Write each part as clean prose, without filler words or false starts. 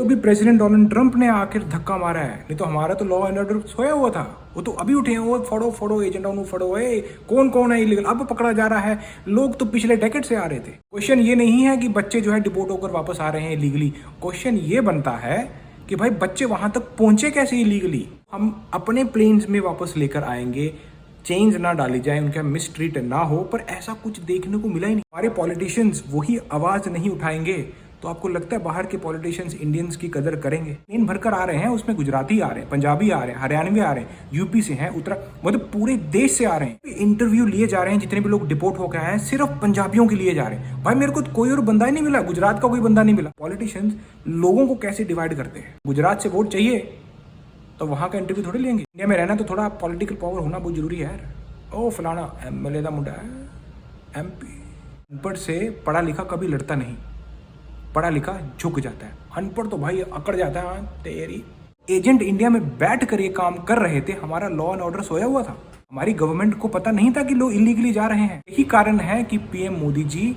तो भी president Donald Trump ने आखिर धक्का मारा है, नहीं तो हमारा तो लॉ एंड ऑर्डर सोया हुआ था। वो तो अभी उठे हैं, वो फोड़ो फोड़ो एजेंडा फोड़ो, कौन कौन है इलीगल अब पकड़ा जा रहा है। लोग तो पिछले डेकेड से आ रहे थे। क्वेश्चन ये नहीं है कि बच्चे जो है डिपोर्ट होकर वापस आ रहे हैं इलीगली। क्वेश्चन ये बनता है कि भाई बच्चे वहां तक पहुंचे कैसे इलीगली। हम अपने प्लेन्स में वापस लेकर आएंगे, चेंज ना डाली जाए, उनका मिसट्रीट ना हो, पर ऐसा कुछ देखने को मिला ही नहीं। हमारे पॉलिटिशियंस वही आवाज नहीं उठाएंगे तो आपको लगता है बाहर के पॉलिटिशियंस इंडियंस की कदर करेंगे? प्लेन भरकर आ रहे हैं, उसमें गुजराती आ रहे हैं, पंजाबी आ रहे हैं, हरियाणवी आ रहे हैं, यूपी से हैं, मतलब पूरे देश से आ रहे हैं। इंटरव्यू लिए जा रहे हैं, जितने भी लोग डिपोर्ट होकर आए हैं सिर्फ पंजाबियों के लिए जा रहे हैं। भाई मेरे को तो कोई और बंदा ही नहीं मिला, गुजरात का कोई बंदा नहीं मिला। पॉलिटिशियंस लोगों को कैसे डिवाइड करते हैं? गुजरात से वोट चाहिए तो वहां का इंटरव्यू थोड़ी लेंगे। इंडिया में रहना तो थोड़ा पॉलिटिकल पावर होना बहुत जरूरी है यार। ओ फलाना एमएलए का मुंडा है, एमपी। अनपढ़ से पढ़ा लिखा कभी लड़ता नहीं, पढ़ा लिखा झुक जाता है। अनपढ़ तो भाई अकड़ जाता है। तेरी एजेंट इंडिया में बैठ कर ये काम कर रहे थे, हमारा लॉ एंड ऑर्डर सोया हुआ था। हमारी गवर्नमेंट को पता नहीं था कि लोग इलीगली जा रहे हैं। यही कारण है कि PM Modi ji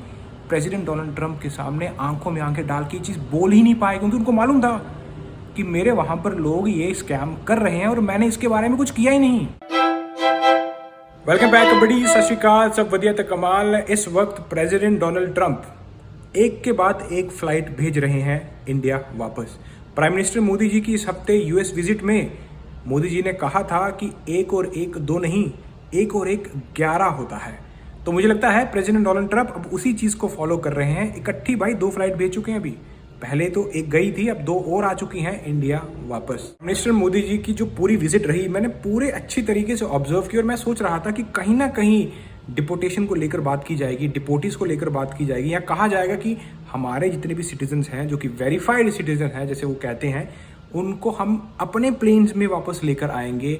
president Donald Trump के सामने आंखों में आंखें डाल के चीज बोल ही नहीं पाए, क्योंकि उनको मालूम था कि मेरे वहां पर लोग ये स्कैम कर रहे हैं और मैंने इसके बारे में कुछ किया ही नहीं। वेलकम बैक बड़ी, सत श्री अकाल, सब वधिया ते कमाल। इस वक्त प्रेसिडेंट डोनाल्ड ट्रंप एक के बाद एक फ्लाइट भेज रहे हैं इंडिया वापस। प्राइम मिनिस्टर मोदी जी की इस हफ्ते यूएस विजिट में मोदी जी ने कहा था कि एक और एक दो नहीं, एक और एक 11 होता है। तो मुझे लगता है प्रेसिडेंट डोनाल्ड ट्रंप अब उसी चीज को फॉलो कर रहे हैं। इकट्ठी भाई 2 फ्लाइट भेज चुके हैं अभी, पहले तो एक गई थी, अब 2 और आ चुकी हैं इंडिया वापस। मिनिस्टर मोदी जी की जो पूरी विजिट रही, मैंने पूरे अच्छी तरीके से ऑब्जर्व की और मैं सोच रहा था कि कहीं ना कहीं डिपोटेशन को लेकर बात की जाएगी, डिपोटीज को लेकर बात की जाएगी, या कहा जाएगा कि हमारे जितने भी सिटीजन्स हैं जो कि वेरीफाइड सिटीजन हैं जैसे वो कहते हैं, उनको हम अपने प्लेन्स में वापस लेकर आएंगे,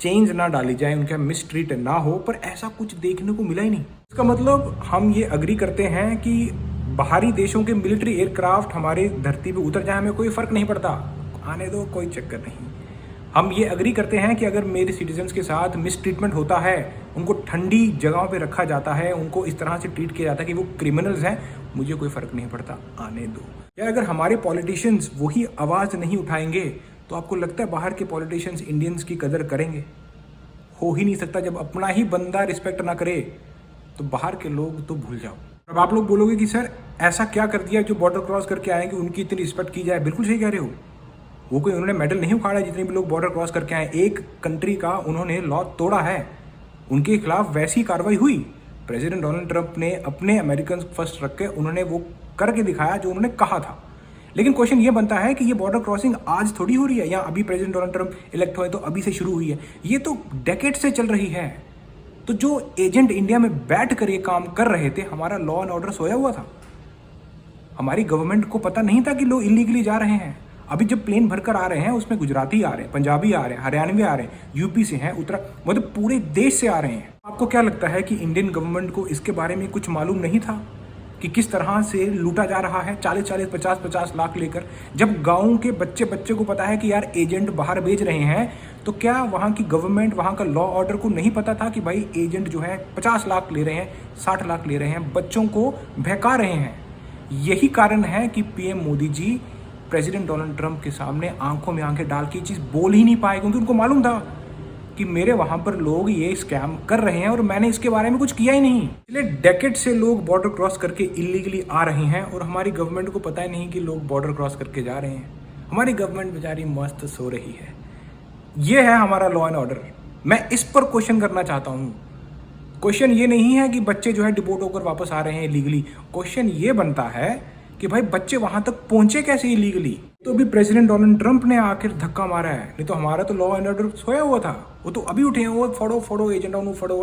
चेंज ना डाली जाए, उनका मिसट्रीट ना हो, पर ऐसा कुछ देखने को मिला ही नहीं। इसका मतलब हम ये अग्री करते हैं कि बाहरी देशों के मिलिट्री एयरक्राफ्ट हमारी धरती पे उतर जाए, हमें कोई फर्क नहीं पड़ता, आने दो, कोई चक्कर नहीं। हम ये अग्री करते हैं कि अगर मेरे सिटीजन्स के साथ मिसट्रीटमेंट होता है, उनको ठंडी जगहों पे रखा जाता है, उनको इस तरह से ट्रीट किया जाता है कि वो क्रिमिनल्स हैं, मुझे कोई फर्क नहीं पड़ता, आने दो। या अगर हमारे पॉलिटिशियंस वही आवाज नहीं उठाएंगे तो आपको लगता है बाहर के पॉलिटिशियंस इंडियंस की कदर करेंगे? हो ही नहीं सकता। जब अपना ही बंदा रिस्पेक्ट ना करे तो बाहर के लोग तो भूल जाओ। अब आप लोग बोलोगे कि सर ऐसा क्या कर दिया जो बॉर्डर क्रॉस करके आएंगे उनकी इतनी रिस्पेक्ट की जाए। बिल्कुल सही कह रहे हो, वो कोई उन्होंने मेडल नहीं उखाड़ा जितने भी लोग बॉर्डर क्रॉस करके आए। एक कंट्री का उन्होंने लॉ तोड़ा है, उनके खिलाफ वैसी कार्रवाई हुई। प्रेसिडेंट डोनाल्ड ट्रंप ने अपने अमेरिकन फर्स्ट रख के उन्होंने वो करके दिखाया जो उन्होंने कहा था। लेकिन क्वेश्चन ये बनता है कि ये बॉर्डर क्रॉसिंग आज थोड़ी हो रही है, या अभी प्रेसिडेंट डोनाल्ड ट्रंप इलेक्ट हुए तो अभी से शुरू हुई है, ये तो डेकेड से चल रही है। तो जो एजेंट इंडिया में बैठ कर ये काम कर रहे थे, हमारा लॉ एंड ऑर्डर सोया हुआ था। हमारी गवर्नमेंट को पता नहीं था कि लोग इलीगली जा रहे हैं। अभी जब प्लेन भरकर आ रहे हैं, उसमें गुजराती आ रहे हैं, पंजाबी आ रहे हैं, हरियाणवी आ रहे हैं, यूपी से हैं, मतलब पूरे देश से आ रहे हैं। आपको क्या लगता है कि इंडियन गवर्नमेंट को इसके बारे में कुछ मालूम नहीं था कि किस तरह से लूटा जा रहा है 40-40, 50-50 लाख लेकर? जब गाँव के बच्चे को पता है कि यार एजेंट बाहर भेज रहे हैं, तो क्या वहाँ की गवर्नमेंट, वहाँ का लॉ ऑर्डर को नहीं पता था कि भाई एजेंट जो है 50 लाख ले रहे हैं, 60 लाख ले रहे हैं, बच्चों को बहका रहे हैं? यही कारण है कि PM Modi ji president Donald Trump के सामने आंखों में आंखें डाल के चीज बोल ही नहीं पाए, क्योंकि उनको मालूम था कि मेरे वहां पर लोग ये स्कैम कर रहे हैं और मैंने इसके बारे में कुछ किया ही नहीं। इसलिए डेकेड से लोग बॉर्डर क्रॉस करके इलीगली आ रहे हैं और हमारी गवर्नमेंट को पता ही नहीं कि लोग बॉर्डर क्रॉस करके जा रहे हैं। हमारी गवर्नमेंट बेचारी मस्त सो रही है। ये है हमारा लॉ एंड ऑर्डर। मैं इस पर क्वेश्चन करना चाहता हूँ। क्वेश्चन ये नहीं है कि बच्चे जो है डिपोर्ट होकर वापस आ रहे हैं इलीगली। क्वेश्चन ये बनता है कि भाई बच्चे वहां तक पहुंचे कैसे इलीगली। तो भी प्रेसिडेंट डोनाल्ड ट्रंप ने आखिर धक्का मारा है, नहीं तो हमारा तो लॉ एंड ऑर्डर सोया हुआ था। वो तो अभी उठे हैं, वो फोड़ो फोड़ो एजेंडा फोड़ो,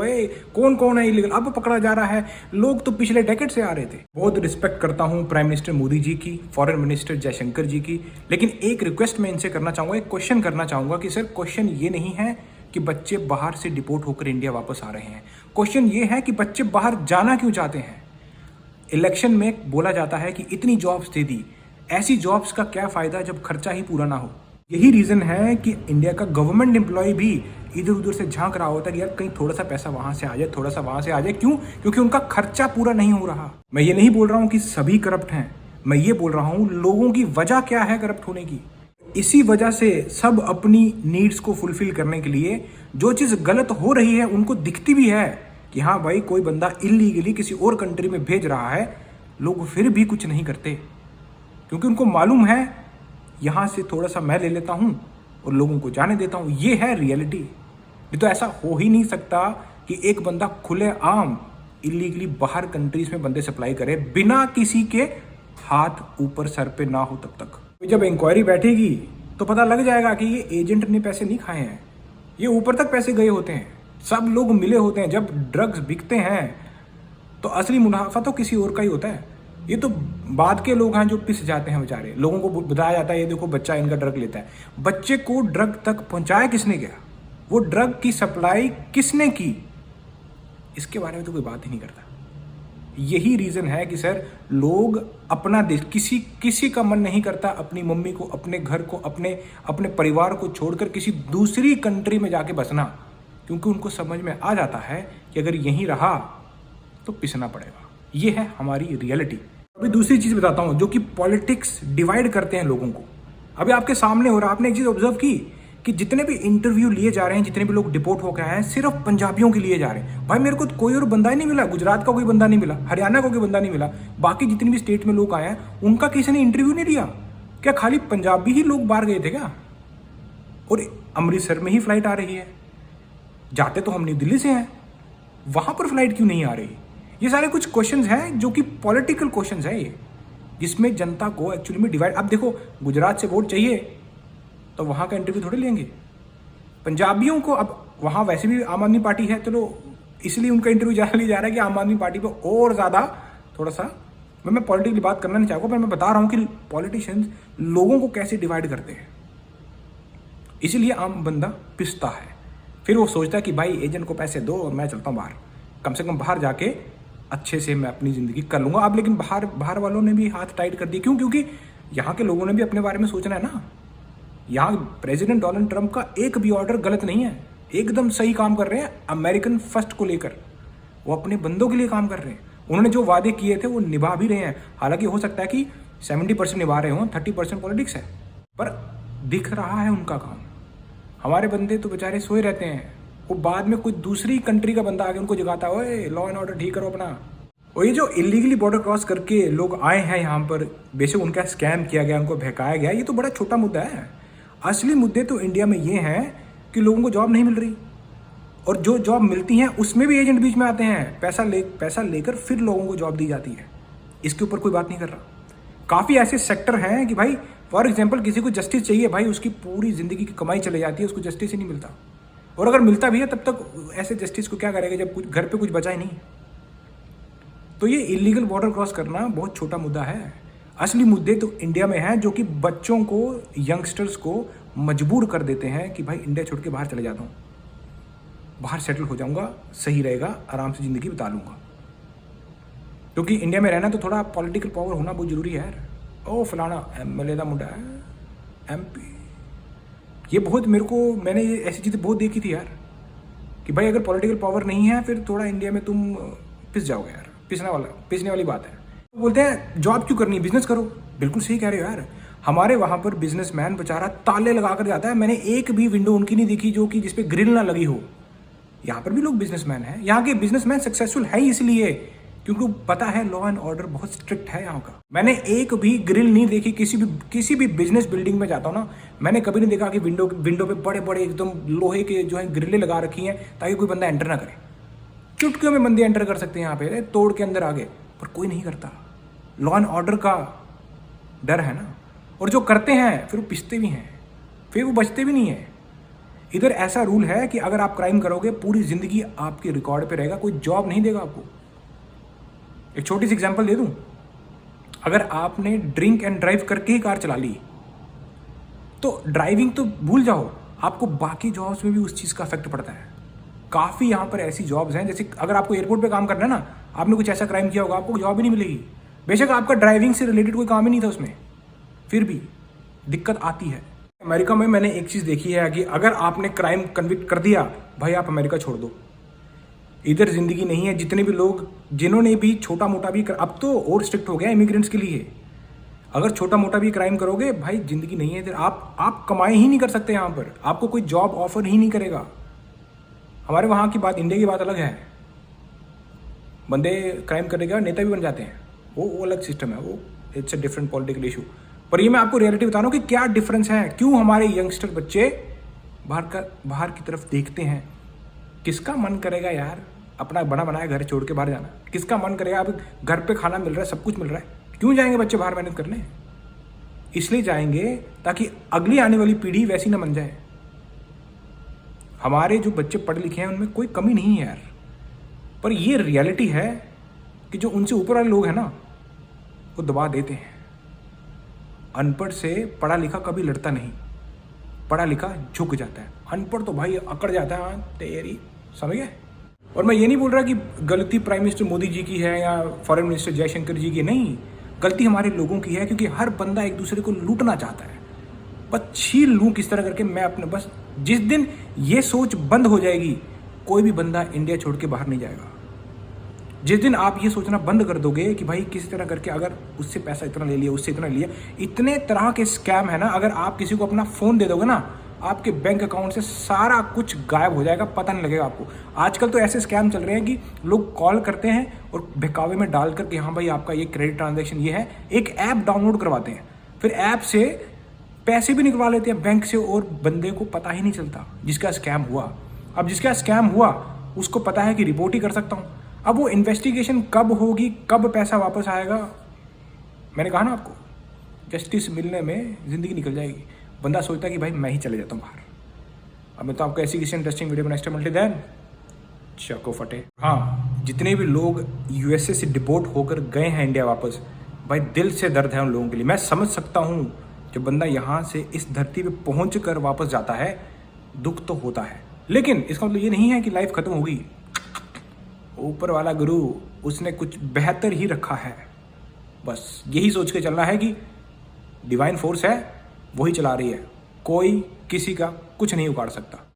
कौन कौन है इलीगल अब पकड़ा जा रहा है। लोग तो पिछले डेकेड से आ रहे थे। बहुत रिस्पेक्ट करता हूँ प्राइम मिनिस्टर मोदी जी की, फॉरेन मिनिस्टर जयशंकर जी की, लेकिन एक रिक्वेस्ट मैं इनसे करना चाहूंगा, एक क्वेश्चन करना चाहूंगा कि सर क्वेश्चन ये नहीं है कि बच्चे बाहर से डिपोर्ट होकर इंडिया वापस आ रहे हैं। क्वेश्चन ये है कि बच्चे बाहर जाना क्यों चाहते हैं। इलेक्शन में बोला जाता है कि इतनी जॉब्स दे दी, ऐसी जॉब्स का क्या फायदा जब खर्चा ही पूरा ना हो। यही रीजन है कि इंडिया का गवर्नमेंट एम्प्लॉय भी इधर उधर से झांक रहा होता है कि यार कहीं थोड़ा सा पैसा वहां से आ जाए, थोड़ा सा वहां से आ जाए। क्यों? क्योंकि उनका खर्चा पूरा नहीं हो रहा। मैं ये नहीं बोल रहा हूं कि सभी करप्ट हैं, मैं ये बोल रहा हूँ लोगों की वजह क्या है करप्ट होने की। इसी वजह से सब अपनी नीड्स को फुलफिल करने के लिए जो चीज़ गलत हो रही है उनको दिखती भी है कि हाँ भाई कोई बंदा इलीगली किसी और कंट्री में भेज रहा है, लोग फिर भी कुछ नहीं करते क्योंकि उनको मालूम है यहाँ से थोड़ा सा मैं ले लेता हूँ और लोगों को जाने देता हूँ। ये है रियलिटी। नहीं तो ऐसा हो ही नहीं सकता कि एक बंदा खुले आम इलीगली बाहर कंट्रीज में बंदे सप्लाई करे बिना किसी के हाथ ऊपर सर पे ना हो तब तक। जब इंक्वायरी बैठेगी तो पता लग जाएगा कि ये एजेंट ने पैसे नहीं खाए हैं, ये ऊपर तक पैसे गए होते हैं, सब लोग मिले होते हैं। जब ड्रग्स बिकते हैं तो असली मुनाफा तो किसी और का ही होता है। ये तो बाद के लोग हैं जो पिस जाते हैं बेचारे। लोगों को बताया जाता है ये देखो बच्चा इनका ड्रग लेता है। बच्चे को ड्रग तक पहुंचाया किसने गया, वो ड्रग की सप्लाई किसने की, इसके बारे में तो कोई बात ही नहीं करता। यही रीज़न है कि सर लोग अपना देश किसी का मन नहीं करता अपनी मम्मी को, अपने घर को, अपने परिवार को छोड़कर किसी दूसरी कंट्री में जाके बसना, क्योंकि उनको समझ में आ जाता है कि अगर यहीं रहा तो पिसना पड़ेगा। ये है हमारी रियलिटी। अभी दूसरी चीज़ बताता हूँ जो कि पॉलिटिक्स डिवाइड करते हैं लोगों को। अभी आपके सामने हो रहा, आपने एक चीज़ ऑब्जर्व की कि जितने भी इंटरव्यू लिए जा रहे हैं, जितने भी लोग डिपोर्ट होकर आए हैं, सिर्फ पंजाबियों के लिए जा रहे हैं। भाई मेरे को कोई और बंदा ही नहीं मिला, गुजरात का कोई बंदा नहीं मिला, हरियाणा का कोई बंदा नहीं मिला, बाकी जितनी भी स्टेट में लोग आए हैं उनका किसी ने इंटरव्यू नहीं लिया। क्या खाली पंजाबी ही लोग बाहर गए थे क्या? और अमृतसर में ही फ्लाइट आ रही है, जाते तो हम नई दिल्ली से हैं, वहां पर फ्लाइट क्यों नहीं आ रही? ये सारे कुछ क्वेश्चंस हैं जो कि पॉलिटिकल क्वेश्चंस हैं ये, जिसमें जनता को एक्चुअली में डिवाइड। अब देखो गुजरात से वोट चाहिए तो वहाँ का इंटरव्यू थोड़े लेंगे। पंजाबियों को अब वहाँ वैसे भी आम आदमी पार्टी है, चलो इसलिए उनका इंटरव्यू ज़्यादा लिया जा रहा है कि आम आदमी पार्टी पर और ज़्यादा थोड़ा सा, मैं पॉलिटिकली बात करना नहीं चाहूँगा, पर मैं बता रहा हूँ कि पॉलिटिशियंस लोगों को कैसे डिवाइड करते हैं। इसीलिए आम बंदा पिसता है, फिर वो सोचता है कि भाई एजेंट को पैसे दो और मैं चलता हूँ बाहर, कम से कम बाहर जाके अच्छे से मैं अपनी ज़िंदगी कर लूँगा। अब लेकिन बाहर वालों ने भी हाथ टाइट कर दिए। क्यों? क्योंकि यहाँ के लोगों ने भी अपने बारे में सोचना है ना। यहाँ प्रेसिडेंट डोनाल्ड ट्रंप का एक भी ऑर्डर गलत नहीं है, एकदम सही काम कर रहे हैं अमेरिकन फर्स्ट को लेकर। वो अपने बंदों के लिए काम कर रहे हैं, उन्होंने जो वादे किए थे वो निभा भी रहे हैं। हालांकि हो सकता है कि 70% निभा रहे हों, 30% पॉलिटिक्स है, पर दिख रहा है उनका काम। हमारे बंदे तो बेचारे सोए रहते हैं, वो बाद में कोई दूसरी कंट्री का बंदा आके उनको जगाता है, ओए लॉ एंड ऑर्डर ठीक करो अपना। और ये जो इलीगली बॉर्डर क्रॉस करके लोग आए हैं यहाँ पर, बेशक उनका स्कैम किया गया, उनको बहकाया गया, ये तो बड़ा छोटा मुद्दा है। असली मुद्दे तो इंडिया में ये हैं कि लोगों को जॉब नहीं मिल रही, और जो जॉब मिलती हैं उसमें भी एजेंट बीच में आते हैं, पैसा लेकर फिर लोगों को जॉब दी जाती है। इसके ऊपर कोई बात नहीं कर रहा। काफ़ी ऐसे सेक्टर हैं कि भाई फॉर एग्जांपल किसी को जस्टिस चाहिए, भाई उसकी पूरी ज़िंदगी की कमाई चली जाती है, उसको जस्टिस ही नहीं मिलता। और अगर मिलता भी है तब तक ऐसे जस्टिस को क्या करेगा जब कुछ घर पे कुछ बचा ही नहीं। तो ये इलीगल बॉर्डर क्रॉस करना बहुत छोटा मुद्दा है। असली मुद्दे तो इंडिया में हैं जो कि बच्चों को, यंगस्टर्स को मजबूर कर देते हैं कि भाई इंडिया छोड़ के बाहर चले जाता हूँ, बाहर सेटल हो जाऊँगा, सही रहेगा, आराम से ज़िंदगी बिता लूँगा। क्योंकि इंडिया में रहना तो थोड़ा पॉलिटिकल पावर होना बहुत ज़रूरी है यार। ओ फलाना MLA का मुंडा है, MP, ये बहुत मैंने ये ऐसी चीज़ें बहुत देखी थी यार कि भाई अगर पॉलिटिकल पावर नहीं है फिर थोड़ा इंडिया में तुम पिस जाओगे यार। पिसने वाली बात है। बोलते हैं जॉब क्यों करनी, बिजनेस करो। बिल्कुल सही कह रहे हो यार। हमारे वहाँ पर बिजनेसमैन बेचारा ताले लगा कर जाता है, मैंने एक भी विंडो उनकी नहीं देखी जो कि जिसपे ग्रिल ना लगी हो। यहाँ पर भी लोग बिजनेसमैन हैं, यहाँ के बिजनेसमैन सक्सेसफुल है इसलिए क्योंकि पता है लॉ एंड ऑर्डर बहुत स्ट्रिक्ट है यहाँ का। मैंने एक भी ग्रिल नहीं देखी किसी भी बिजनेस बिल्डिंग में जाता हूँ ना, मैंने कभी नहीं देखा कि विंडो पे बड़े बड़े एकदम लोहे के जो है ग्रिलें लगा रखी हैं ताकि कोई बंदा एंटर ना करे। चुटकियों में बंदे एंटर कर सकते हैं यहाँ पे तोड़ के अंदर आगे, पर कोई नहीं करता। लॉ एंड ऑर्डर का डर है ना। और जो करते हैं फिर वो पिसते भी हैं, फिर वो बचते भी नहीं है। इधर ऐसा रूल है कि अगर आप क्राइम करोगे पूरी जिंदगी आपके रिकॉर्ड पे रहेगा, कोई जॉब नहीं देगा आपको। एक छोटी सी एग्जांपल दे दूं, अगर आपने ड्रिंक एंड ड्राइव करके ही कार चला ली तो ड्राइविंग तो भूल जाओ, आपको बाकी जॉब्स में भी उस चीज़ का इफेक्ट पड़ता है। काफ़ी यहाँ पर ऐसी जॉब्स हैं, जैसे अगर आपको एयरपोर्ट पे काम करना है ना, आपने कुछ ऐसा क्राइम किया होगा, आपको जॉब ही नहीं मिलेगी। बेशक आपका ड्राइविंग से रिलेटेड कोई काम ही नहीं था उसमें, फिर भी दिक्कत आती है। अमेरिका में मैंने एक चीज़ देखी है कि अगर आपने क्राइम कन्विक्ट कर दिया, भाई आप अमेरिका छोड़ दो, इधर ज़िंदगी नहीं है। जितने भी लोग जिन्होंने भी छोटा मोटा भी अब तो और स्ट्रिक्ट हो गया इमिग्रेंट्स के लिए, अगर छोटा मोटा भी क्राइम करोगे भाई, जिंदगी नहीं है, फिर आप कमाई ही नहीं कर सकते यहाँ पर, आपको कोई जॉब ऑफर ही नहीं करेगा। हमारे वहाँ की बात, इंडिया की बात अलग है। बंदे क्राइम करेगा, नेता भी बन जाते हैं, वो अलग सिस्टम है, वो it's a different political issue. पर ये मैं आपको रियलिटी बता रहा हूँ कि क्या डिफरेंस है, क्यों हमारे यंगस्टर बच्चे बाहर की तरफ देखते हैं। किसका मन करेगा यार अपना बना बनाया घर छोड़ के बाहर जाना? किसका मन करेगा? अब घर पे खाना मिल रहा है, सब कुछ मिल रहा है, क्यों जाएंगे बच्चे बाहर मेहनत करने? इसलिए जाएंगे ताकि अगली आने वाली पीढ़ी वैसी ना बन जाए। हमारे जो बच्चे पढ़े लिखे हैं उनमें कोई कमी नहीं है यार, पर ये रियलिटी है कि जो उनसे ऊपर वाले लोग हैं ना, वो दबा देते हैं। अनपढ़ से पढ़ा लिखा कभी लड़ता नहीं, पढ़ा लिखा झुक जाता है, अनपढ़ तो भाई अकड़ जाता है। हाँ तेरी, समझ गए? और मैं ये नहीं बोल रहा कि गलती प्राइम मिनिस्टर मोदी जी की है या फॉरेन मिनिस्टर जयशंकर जी की, नहीं, गलती हमारे लोगों की है, क्योंकि हर बंदा एक दूसरे को लूटना चाहता है। बस छीन लूँ किस तरह करके मैं अपने, बस जिस दिन ये सोच बंद हो जाएगी, कोई भी बंदा इंडिया छोड़ के बाहर नहीं जाएगा। जिस दिन आप ये सोचना बंद कर दोगे कि भाई किसी तरह करके अगर उससे पैसा इतना ले लिया, उससे इतना लिया, इतने तरह के स्कैम है ना, अगर आप किसी को अपना फ़ोन दे दोगे ना, आपके बैंक अकाउंट से सारा कुछ गायब हो जाएगा, पता नहीं लगेगा आपको। आजकल तो ऐसे स्कैम चल रहे हैं कि लोग कॉल करते हैं और बहकावे में डाल करके हाँ भाई आपका ये क्रेडिट ट्रांजैक्शन ये है, एक ऐप डाउनलोड करवाते हैं, फिर ऐप से पैसे भी निकलवा लेते हैं बैंक से, और बंदे को पता ही नहीं चलता जिसका स्कैम हुआ। अब जिसका स्कैम हुआ उसको पता है कि रिपोर्ट ही कर सकता हूँ। अब वो इन्वेस्टिगेशन कब होगी, कब पैसा वापस आएगा, मैंने कहा ना आपको, जस्टिस मिलने में ज़िंदगी निकल जाएगी। बंदा सोचता है कि भाई मैं ही चले जाता हूँ बाहर। अब मैं तो आपको ऐसी किसी इंटरेस्टिंग वीडियो में नेक्स्ट टाइम मिलते देन चको फटे। हाँ, जितने भी लोग यूएसए से डिपोर्ट होकर गए हैं इंडिया वापस, भाई दिल से दर्द है उन लोगों के लिए। मैं समझ सकता हूँ, जब बंदा यहाँ से इस धरती पे पहुँच कर वापस जाता है, दुख तो होता है, लेकिन इसका मतलब ये नहीं है कि लाइफ खत्म होगी। ऊपर वाला गुरु, उसने कुछ बेहतर ही रखा है। बस यही सोच के चलना है कि डिवाइन फोर्स है, वही चला रही है, कोई किसी का कुछ नहीं उखाड़ सकता।